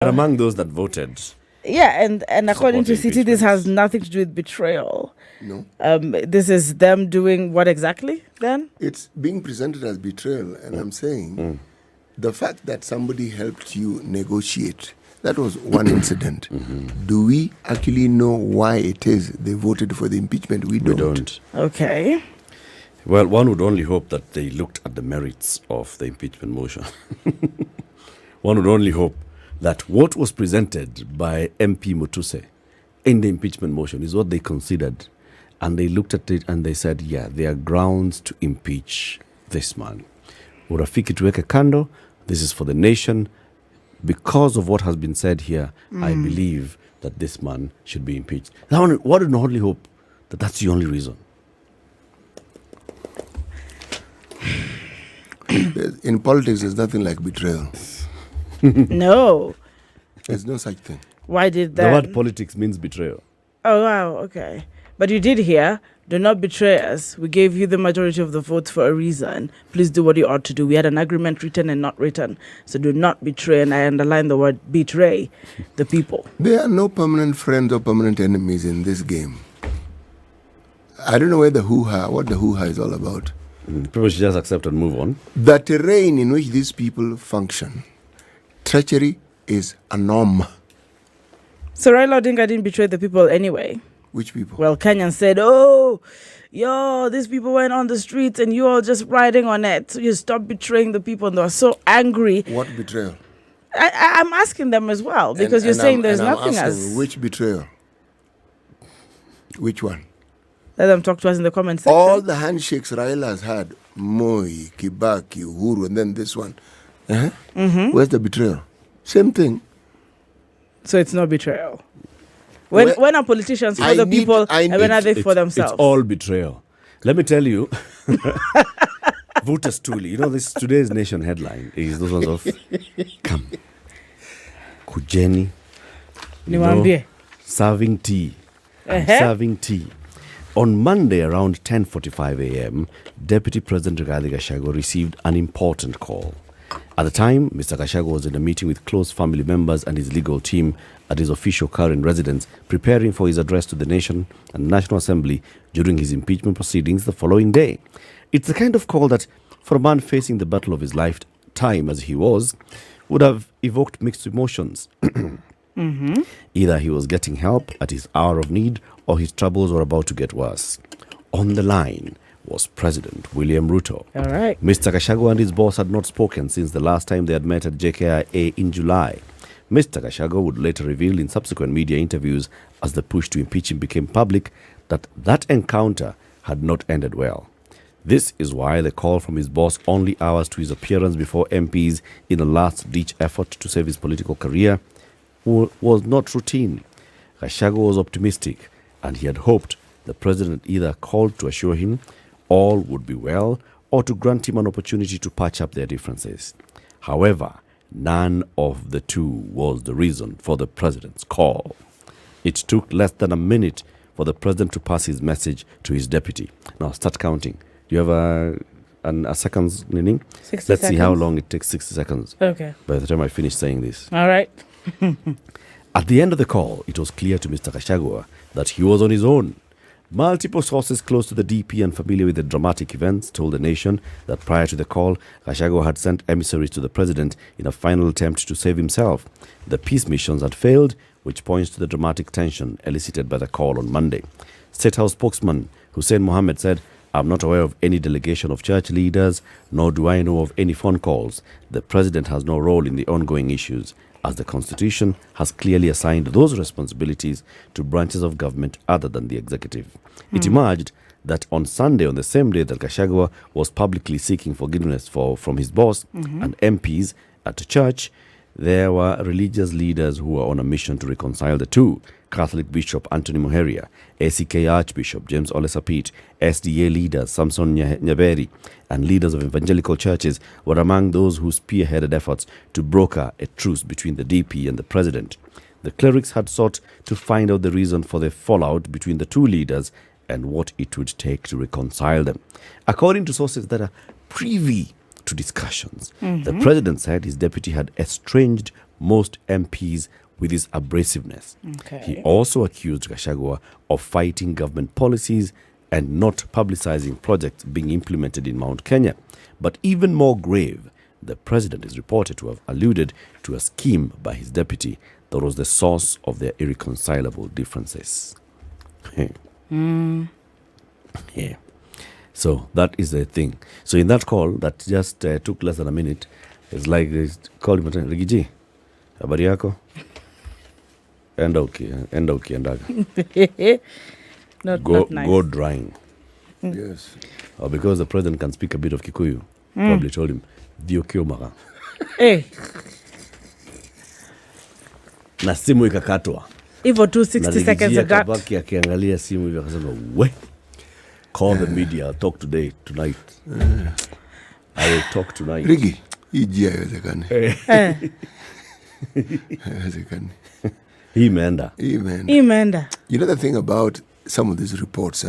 among those that voted. Yeah, and according to CT, this has nothing to do with betrayal. No. This is them doing what exactly then? It's being presented as betrayal, and I'm saying the fact that somebody helped you negotiate, that was one incident. Do we actually know why it is they voted for the impeachment? We don't. Okay. Well, one would only hope that they looked at the merits of the impeachment motion. One would only hope that what was presented by MP Mutuse in the impeachment motion is what they considered. And they looked at it and they said, yeah, there are grounds to impeach this man. Urafiki tuweke kando, this is for the nation. Because of what has been said here, I believe that this man should be impeached. One would only hope that that's the only reason. In politics, there's nothing like betrayal. No. There's no such thing. Why did that? The word politics means betrayal. Oh, wow. Okay. But you did hear, do not betray us. We gave you the majority of the votes for a reason. Please do what you ought to do. We had an agreement written and not written. So do not betray, and I underline the word betray, the people. There are no permanent friends or permanent enemies in this game. I don't know what the hoo-ha is all about. People should just accept and move on. The terrain in which these people function, treachery is a norm. So Raila Odinga didn't betray the people anyway. Which people? Well, Kenyan said, oh, these people went on the streets and you all just riding on it. So you stop betraying the people, and they were so angry. What betrayal? I'm asking them as well, because you're saying there's nothing as... Which betrayal? Which one? Let them talk to us in the comments section. All the handshakes Raila has had, Moi, Kibaki, Uhuru, and then this one. Where's the betrayal? Same thing. So it's not betrayal. When are politicians for the people and when are they for themselves? It's all betrayal. Let me tell you, Voters Tuli, today's Nation headline is those ones of come, Kujeni, serving tea. Serving tea. On Monday around 10:45 a.m., Deputy President Rigathi Gachagua received an important call. At the time, Mr. Gachagua was in a meeting with close family members and his legal team at his official current residence, preparing for his address to the nation and National Assembly during his impeachment proceedings the following day. It's the kind of call that, for a man facing the battle of his lifetime as he was, would have evoked mixed emotions. Either he was getting help at his hour of need or his troubles were about to get worse. On the line was President William Ruto. All right. Mr. Gachagua and his boss had not spoken since the last time they had met at JKIA in July. Mr. Gachagua would later reveal in subsequent media interviews as the push to impeach him became public that encounter had not ended well. This is why the call from his boss only hours to his appearance before MPs in a last-ditch effort to save his political career was not routine. Gachagua was optimistic, and he had hoped the president either called to assure him all would be well or to grant him an opportunity to patch up their differences. However, none of the two was the reason for the president's call. It took less than a minute for the president to pass his message to his deputy. Now, start counting. Do you have a seconds, Nining? 60 Let's seconds. See how long it takes. 60 seconds. Okay. By the time I finish saying this. All right. At the end of the call, it was clear to Mr. Gachagua that he was on his own. Multiple sources close to the DP and familiar with the dramatic events told the nation that prior to the call, Gachagua had sent emissaries to the president in a final attempt to save himself. The peace missions had failed, which points to the dramatic tension elicited by the call on Monday. State House spokesman Hussein Mohammed said, "I'm not aware of any delegation of church leaders, nor do I know of any phone calls. The president has no role in the ongoing issues, as the Constitution has clearly assigned those responsibilities to branches of government other than the executive." It emerged that on Sunday, on the same day that Gachagua was publicly seeking forgiveness from his boss and MPs at the church, there were religious leaders who were on a mission to reconcile the two. Catholic Bishop Anthony Muheria, ACK Archbishop James Ole Sapit, SDA leaders Samson Nyaberi, and leaders of evangelical churches were among those who spearheaded efforts to broker a truce between the DP and the president. The clerics had sought to find out the reason for the fallout between the two leaders and what it would take to reconcile them. According to sources that are privy to discussions, the president said his deputy had estranged most MPs with his abrasiveness. Okay. He also accused Gachagua of fighting government policies and not publicizing projects being implemented in Mount Kenya. But even more grave, the president is reported to have alluded to a scheme by his deputy that was the source of their irreconcilable differences. Yeah. So that is the thing. So in that call that just took less than a minute, it's like they called him, Rigiji, habari yako? Enda ukiendaga. Not nice. Go drying. Yes. Or because the president can speak a bit of Kikuyu, probably told him, Dio Kiomara. Hey, Na simu ikakatwa. hivyo tu 60 seconds ago. Kabaki akiangalia simu hivyo akasema, we, call the media, I'll talk tonight. I will talk tonight. Rigi, hii jia haiwezekani. Haiwezekani. Hii imeenda. Imeenda. You know the thing about some of these reports,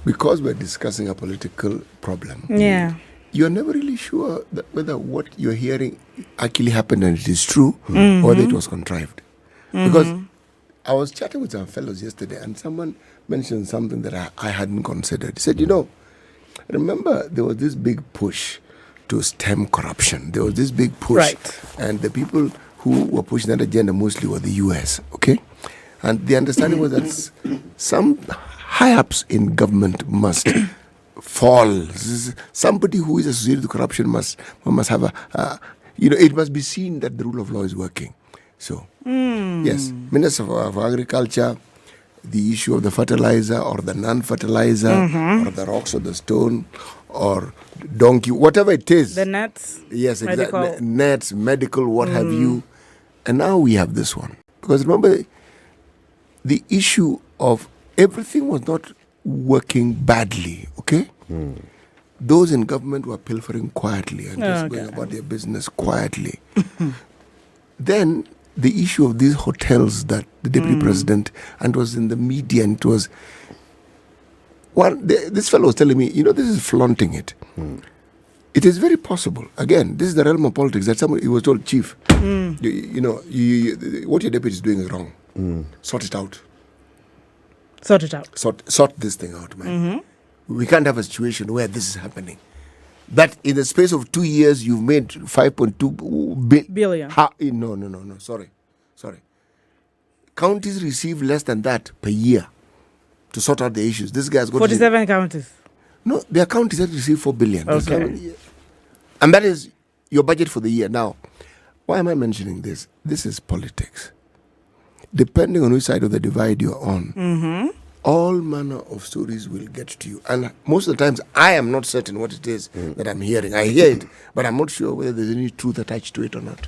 because we're discussing a political problem, Yeah. you're never really sure that whether what you're hearing actually happened and it is true or whether it was contrived. Because I was chatting with some fellows yesterday and someone mentioned something that I hadn't considered. He said, remember there was this big push to stem corruption. There was this big push. Right. And the people who were pushing that agenda mostly were the US, okay? And the understanding was that some high-ups in government must fall. Somebody who is associated with corruption must have it must be seen that the rule of law is working. So, yes, Minister of Agriculture, the issue of the fertilizer or the non-fertilizer or the rocks or the stone or donkey, whatever it is. The nets. Yes, exactly. Medical. Nets, medical, what have you. And now we have this one. Because remember, the issue of everything was not working badly, okay? Those in government were pilfering quietly and just going about their business quietly. Then the issue of these hotels that the deputy president, and it was in the media, and it was this fellow was telling me, this is flaunting it. It is very possible. Again, this is the realm of politics that he was told, Chief, what your deputy is doing is wrong. Sort it out. Sort it out. Sort this thing out, man. We can't have a situation where this is happening. That in the space of 2 years, you've made 5.2 billion. No. Sorry. Counties receive less than that per year to sort out the issues. This guy's got 47 counties. No, their counties have received 4 billion. Okay. And that is your budget for the year. Now, why am I mentioning this? This is politics. Depending on which side of the divide you're on, all manner of stories will get to you. And most of the times, I am not certain what it is that I'm hearing. I hear it, but I'm not sure whether there's any truth attached to it or not.